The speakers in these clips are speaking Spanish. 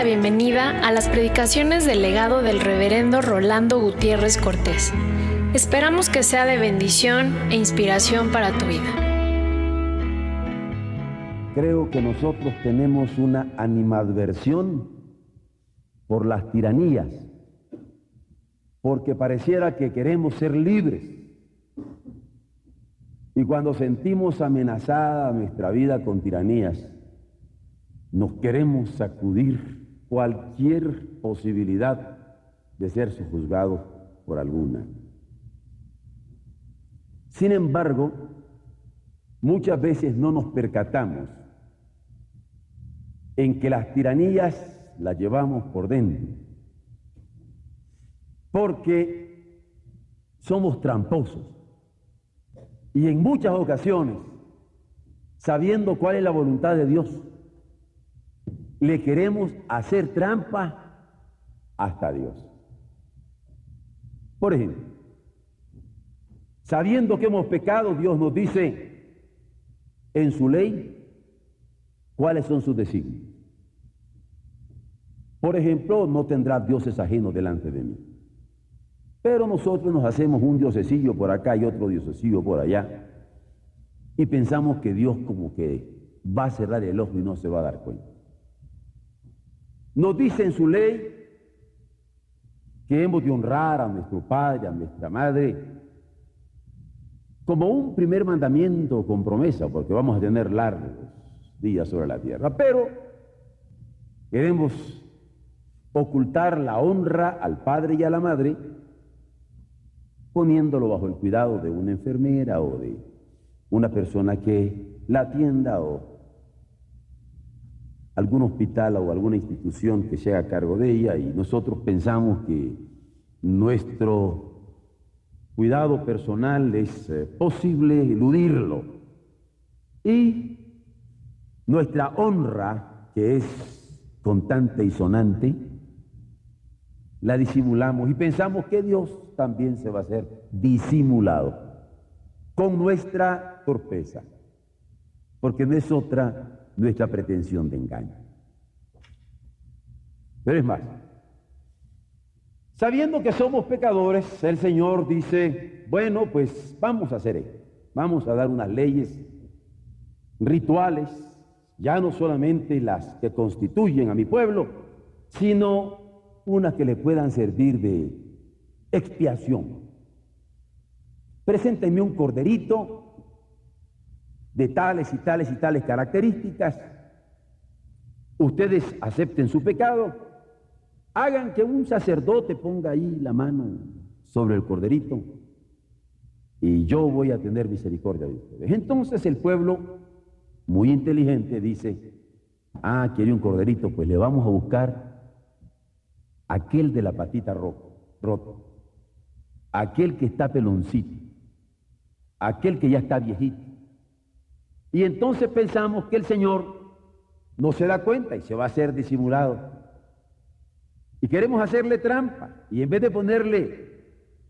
la bienvenida a las predicaciones del legado del reverendo Rolando Gutiérrez Cortés. Esperamos que sea de bendición e inspiración para tu vida. Creo que nosotros tenemos una animadversión por las tiranías, porque pareciera que queremos ser libres. Y cuando sentimos amenazada nuestra vida con tiranías, nos queremos sacudir cualquier posibilidad de ser sojuzgados por alguna. Sin embargo, muchas veces no nos percatamos en que las tiranías las llevamos por dentro, porque somos tramposos. Y en muchas ocasiones, sabiendo cuál es la voluntad de Dios, le queremos hacer trampa hasta Dios. Por ejemplo, sabiendo que hemos pecado, Dios nos dice en su ley cuáles son sus designios. Por ejemplo, no tendrás dioses ajenos delante de mí. Pero nosotros nos hacemos un diosecillo por acá y otro diosecillo por allá, y pensamos que Dios como que va a cerrar el ojo y no se va a dar cuenta. Nos dice en su ley que hemos de honrar a nuestro padre, a nuestra madre, como un primer mandamiento con promesa, porque vamos a tener largos días sobre la tierra, pero queremos ocultar la honra al padre y a la madre, poniéndolo bajo el cuidado de una enfermera o de una persona que la atienda o algún hospital o alguna institución que sea a cargo de ella, y nosotros pensamos que nuestro cuidado personal es posible eludirlo, y nuestra honra, que es constante y sonante, la disimulamos y pensamos que Dios también se va a hacer disimulado con nuestra torpeza, porque no es otra nuestra pretensión de engaño. Pero es más, sabiendo que somos pecadores, el Señor dice, bueno, pues vamos a hacer esto, vamos a dar unas leyes rituales, ya no solamente las que constituyen a mi pueblo, sino unas que le puedan servir de expiación. Preséntenme un corderito de tales y tales y tales características, ustedes acepten su pecado, hagan que un sacerdote ponga ahí la mano sobre el corderito y yo voy a tener misericordia de ustedes. Entonces el pueblo, muy inteligente, dice, quiere un corderito, pues le vamos a buscar aquel de la patita rota, aquel que está peloncito, aquel que ya está viejito. Y entonces pensamos que el Señor no se da cuenta y se va a hacer disimulado. Y queremos hacerle trampa. Y en vez de ponerle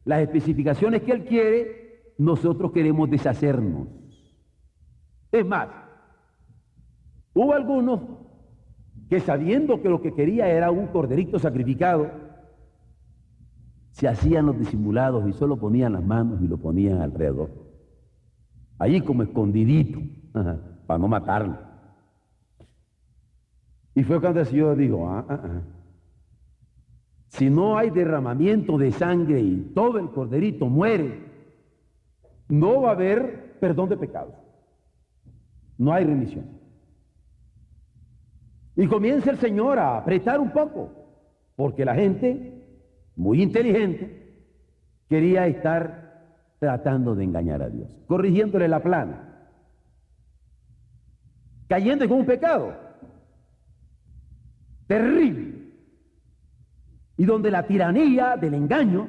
las especificaciones que Él quiere, nosotros queremos deshacernos. Es más, hubo algunos que sabiendo que lo que quería era un corderito sacrificado, se hacían los disimulados y solo ponían las manos y lo ponían alrededor. Allí como escondidito. Para no matarlo. Y fue cuando el Señor dijo, si no hay derramamiento de sangre y todo el corderito muere, no va a haber perdón de pecados, no hay remisión. Y comienza el Señor a apretar un poco, porque la gente, muy inteligente, quería estar tratando de engañar a Dios, corrigiéndole la plana, cayendo en un pecado terrible, y donde la tiranía del engaño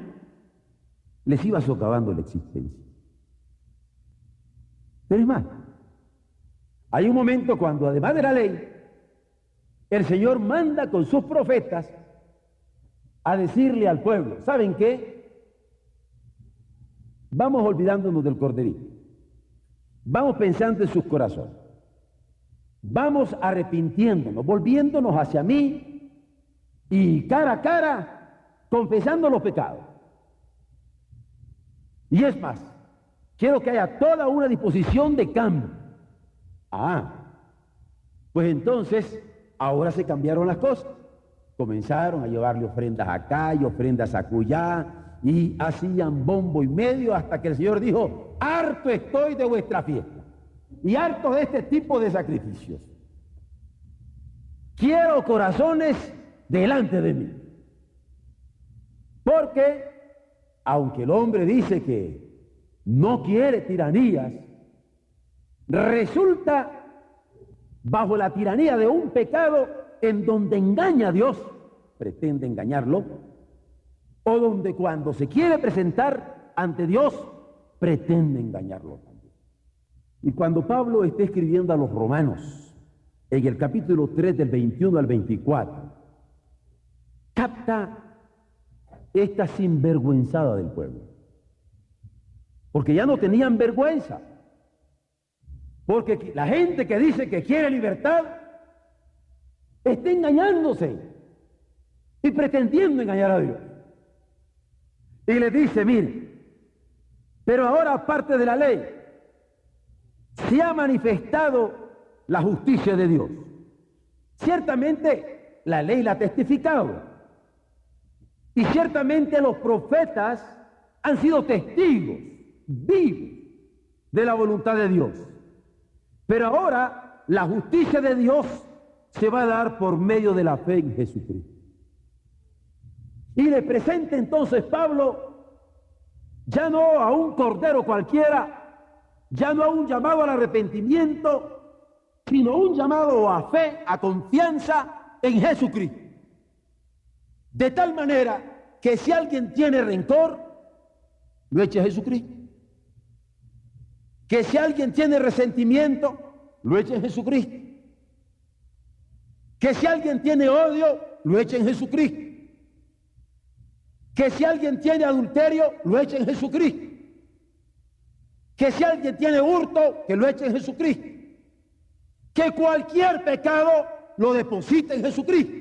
les iba socavando la existencia. Pero es más, hay un momento cuando además de la ley, el Señor manda con sus profetas a decirle al pueblo, ¿saben qué? Vamos olvidándonos del corderito, vamos pensando en sus corazones, vamos arrepintiéndonos, volviéndonos hacia mí y cara a cara confesando los pecados. Y es más, quiero que haya toda una disposición de cambio. Pues entonces, ahora se cambiaron las cosas. Comenzaron a llevarle ofrendas acá y ofrendas acullá, y hacían bombo y medio hasta que el Señor dijo: harto estoy de vuestra fiesta y harto de este tipo de sacrificios. Quiero corazones delante de mí. Porque, aunque el hombre dice que no quiere tiranías, resulta bajo la tiranía de un pecado en donde engaña a Dios, pretende engañarlo, o donde cuando se quiere presentar ante Dios, pretende engañarlo también. Y cuando Pablo está escribiendo a los romanos, en el capítulo 3 del 21 al 24, capta esta sinvergüenzada del pueblo. Porque ya no tenían vergüenza. Porque la gente que dice que quiere libertad está engañándose y pretendiendo engañar a Dios. Y le dice: mire, pero ahora, aparte de la ley, se ha manifestado la justicia de Dios. Ciertamente la ley la ha testificado, y ciertamente los profetas han sido testigos vivos de la voluntad de Dios. Pero ahora la justicia de Dios se va a dar por medio de la fe en Jesucristo. Y le presenta entonces Pablo ya no a un cordero cualquiera, ya no a un llamado al arrepentimiento, sino un llamado a fe, a confianza en Jesucristo. De tal manera que si alguien tiene rencor, lo eche a Jesucristo. Que si alguien tiene resentimiento, lo eche en Jesucristo. Que si alguien tiene odio, lo eche en Jesucristo. Que si alguien tiene adulterio, lo eche en Jesucristo. Que si alguien tiene hurto, que lo eche en Jesucristo. Que cualquier pecado lo deposite en Jesucristo.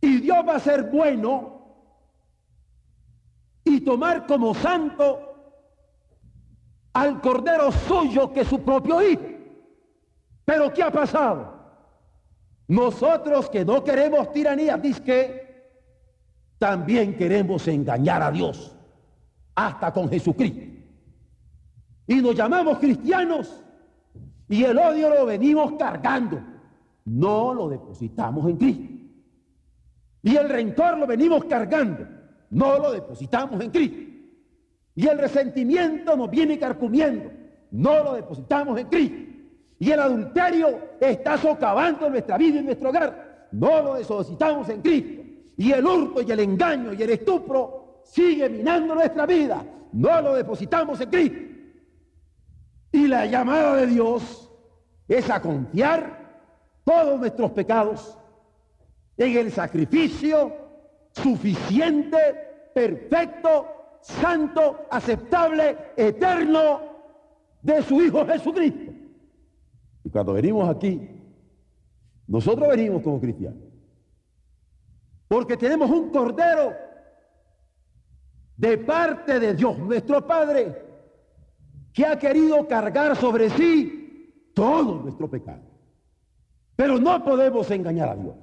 Y Dios va a ser bueno y tomar como santo al cordero suyo, que es su propio hijo. Pero ¿qué ha pasado? Nosotros que no queremos tiranía, dice que también queremos engañar a Dios, hasta con Jesucristo. Y nos llamamos cristianos, y el odio lo venimos cargando, no lo depositamos en Cristo. Y el rencor lo venimos cargando, no lo depositamos en Cristo. Y el resentimiento nos viene carcomiendo, no lo depositamos en Cristo. Y el adulterio está socavando nuestra vida y nuestro hogar, no lo depositamos en Cristo. Y el hurto y el engaño y el estupro sigue minando nuestra vida, no lo depositamos en Cristo. Y la llamada de Dios es a confiar todos nuestros pecados en el sacrificio suficiente, perfecto, santo, aceptable, eterno de su Hijo Jesucristo. Y cuando venimos aquí, nosotros venimos como cristianos, porque tenemos un cordero de parte de Dios, nuestro Padre, que ha querido cargar sobre sí todo nuestro pecado. Pero no podemos engañar a Dios.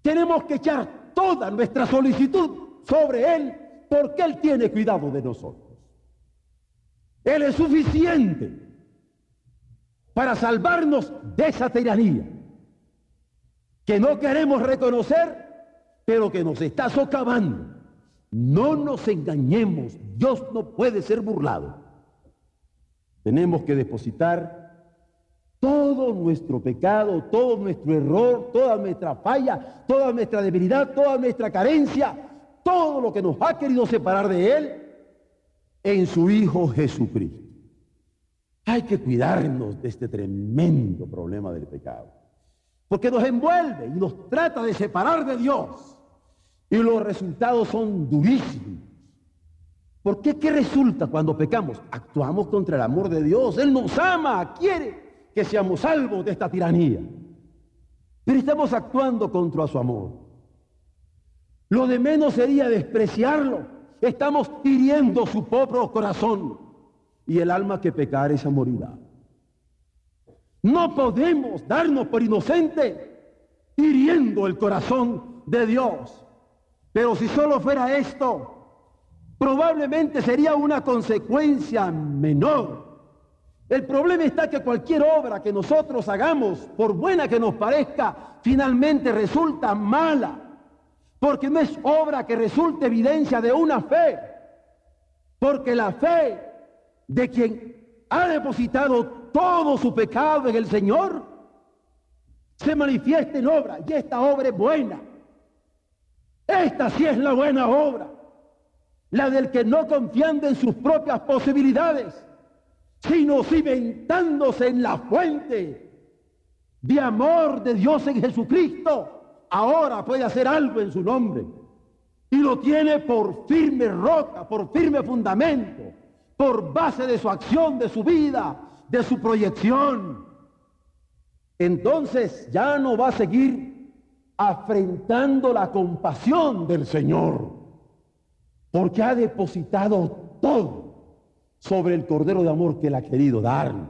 Tenemos que echar toda nuestra solicitud sobre Él, porque Él tiene cuidado de nosotros. Él es suficiente para salvarnos de esa tiranía que no queremos reconocer, pero que nos está socavando. No nos engañemos, Dios no puede ser burlado. Tenemos que depositar todo nuestro pecado, todo nuestro error, toda nuestra falla, toda nuestra debilidad, toda nuestra carencia, todo lo que nos ha querido separar de Él, en su Hijo Jesucristo. Hay que cuidarnos de este tremendo problema del pecado, porque nos envuelve y nos trata de separar de Dios, y los resultados son durísimos. ¿Por qué? ¿Qué resulta cuando pecamos? Actuamos contra el amor de Dios. Él nos ama, quiere que seamos salvos de esta tiranía. pero estamos actuando contra su amor. Lo de menos sería despreciarlo. Estamos hiriendo su propio corazón, y el alma que pecare esa morirá. No podemos darnos por inocente hiriendo el corazón de Dios. Pero si solo fuera esto, probablemente sería una consecuencia menor. El problema está que cualquier obra que nosotros hagamos, por buena que nos parezca, finalmente resulta mala, porque no es obra que resulte evidencia de una fe, porque la fe de quien ha depositado todo su pecado en el Señor se manifiesta en obra, y esta obra es buena. Esta sí es la buena obra, la del que no confiando en sus propias posibilidades, sino cimentándose en la fuente de amor de Dios en Jesucristo, ahora puede hacer algo en su nombre, y lo tiene por firme roca, por firme fundamento, por base de su acción, de su vida, de su proyección. Entonces ya no va a seguir afrentando la compasión del Señor, porque ha depositado todo sobre el Cordero de Amor que Él ha querido darnos.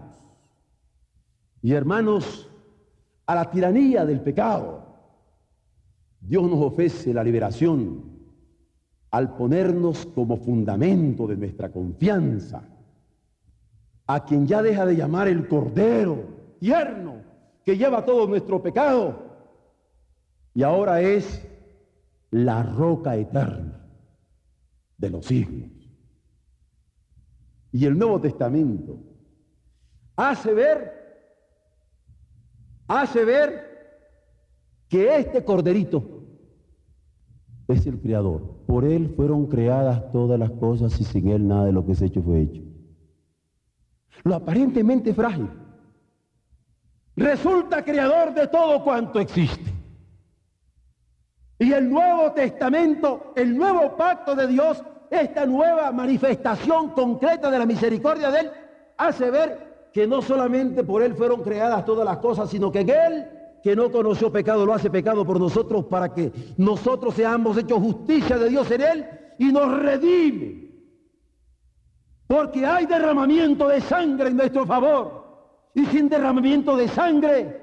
Y hermanos, a la tiranía del pecado, Dios nos ofrece la liberación al ponernos como fundamento de nuestra confianza a quien ya deja de llamar el Cordero tierno que lleva todo nuestro pecado, y ahora es la roca eterna de los siglos. Y el Nuevo Testamento hace ver que este corderito es el Creador. Por Él fueron creadas todas las cosas, y sin Él nada de lo que es hecho fue hecho. Lo aparentemente frágil resulta creador de todo cuanto existe. Y el Nuevo Testamento, el nuevo pacto de Dios, esta nueva manifestación concreta de la misericordia de Él, hace ver que no solamente por Él fueron creadas todas las cosas, sino que en Él, que no conoció pecado, lo hace pecado por nosotros, para que nosotros seamos hechos justicia de Dios en Él, y nos redime. Porque hay derramamiento de sangre en nuestro favor, y sin derramamiento de sangre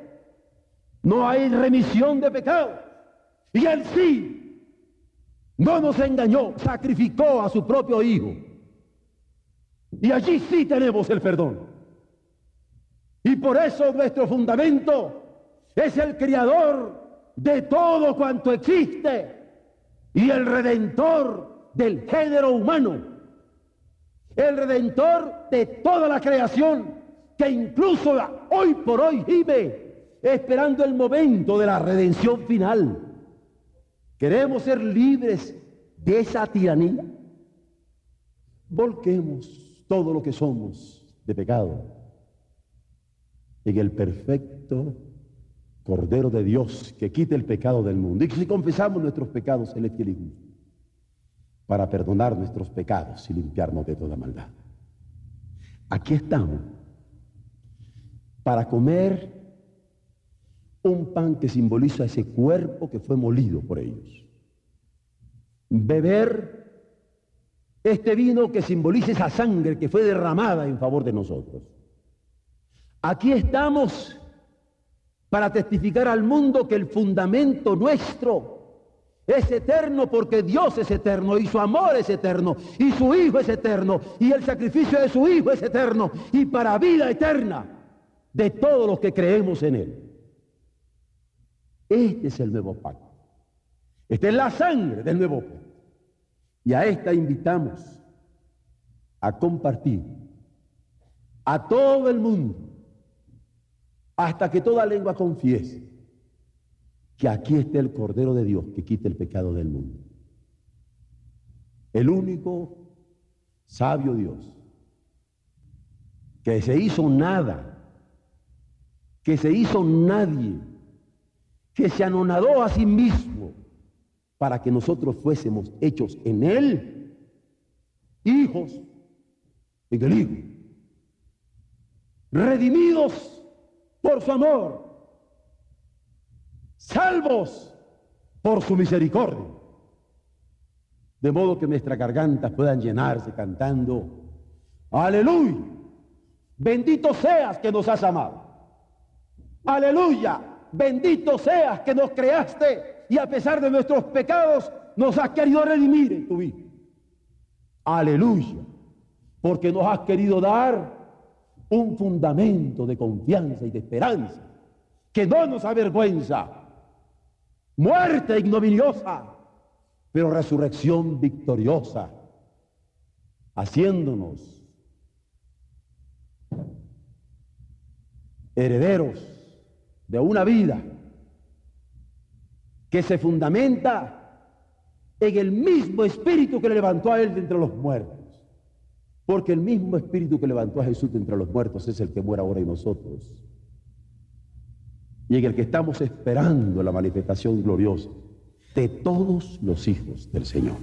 no hay remisión de pecado. Y Él sí no nos engañó, sacrificó a su propio Hijo, y allí sí tenemos el perdón. Y por eso nuestro fundamento es el Creador de todo cuanto existe y el Redentor del género humano, el Redentor de toda la creación, que incluso hoy por hoy vive esperando el momento de la redención final. ¿Queremos ser libres de esa tiranía? Volquemos todo lo que somos de pecado en el perfecto Cordero de Dios que quita el pecado del mundo. Y si confesamos nuestros pecados, Él es fiel y justo para perdonar nuestros pecados y limpiarnos de toda maldad. Aquí estamos para comer un pan que simboliza ese cuerpo que fue molido por ellos, beber este vino que simboliza esa sangre que fue derramada en favor de nosotros. Aquí estamos para testificar al mundo que el fundamento nuestro es eterno, porque Dios es eterno, y su amor es eterno, y su Hijo es eterno, y el sacrificio de su Hijo es eterno, y para vida eterna de todos los que creemos en Él. Este es el nuevo pacto. Esta es la sangre del nuevo pacto. Y a esta invitamos a compartir a todo el mundo, hasta que toda lengua confiese que aquí está el Cordero de Dios que quita el pecado del mundo. El único sabio Dios, que se hizo nada, que se hizo nadie, que se anonadó a sí mismo para que nosotros fuésemos hechos en Él, hijos en el Hijo, redimidos por su amor, salvos por su misericordia. De modo que nuestras gargantas puedan llenarse cantando, aleluya, bendito seas que nos has amado. Aleluya, bendito seas que nos creaste y a pesar de nuestros pecados nos has querido redimir en tu vida. Aleluya, porque nos has querido dar un fundamento de confianza y de esperanza que no nos avergüenza. Muerte ignominiosa, pero resurrección victoriosa, haciéndonos herederos de una vida que se fundamenta en el mismo espíritu que le levantó a él de entre los muertos. Porque el mismo espíritu que levantó a Jesús de entre los muertos es el que muere ahora en nosotros. Y en el que estamos esperando la manifestación gloriosa de todos los hijos del Señor.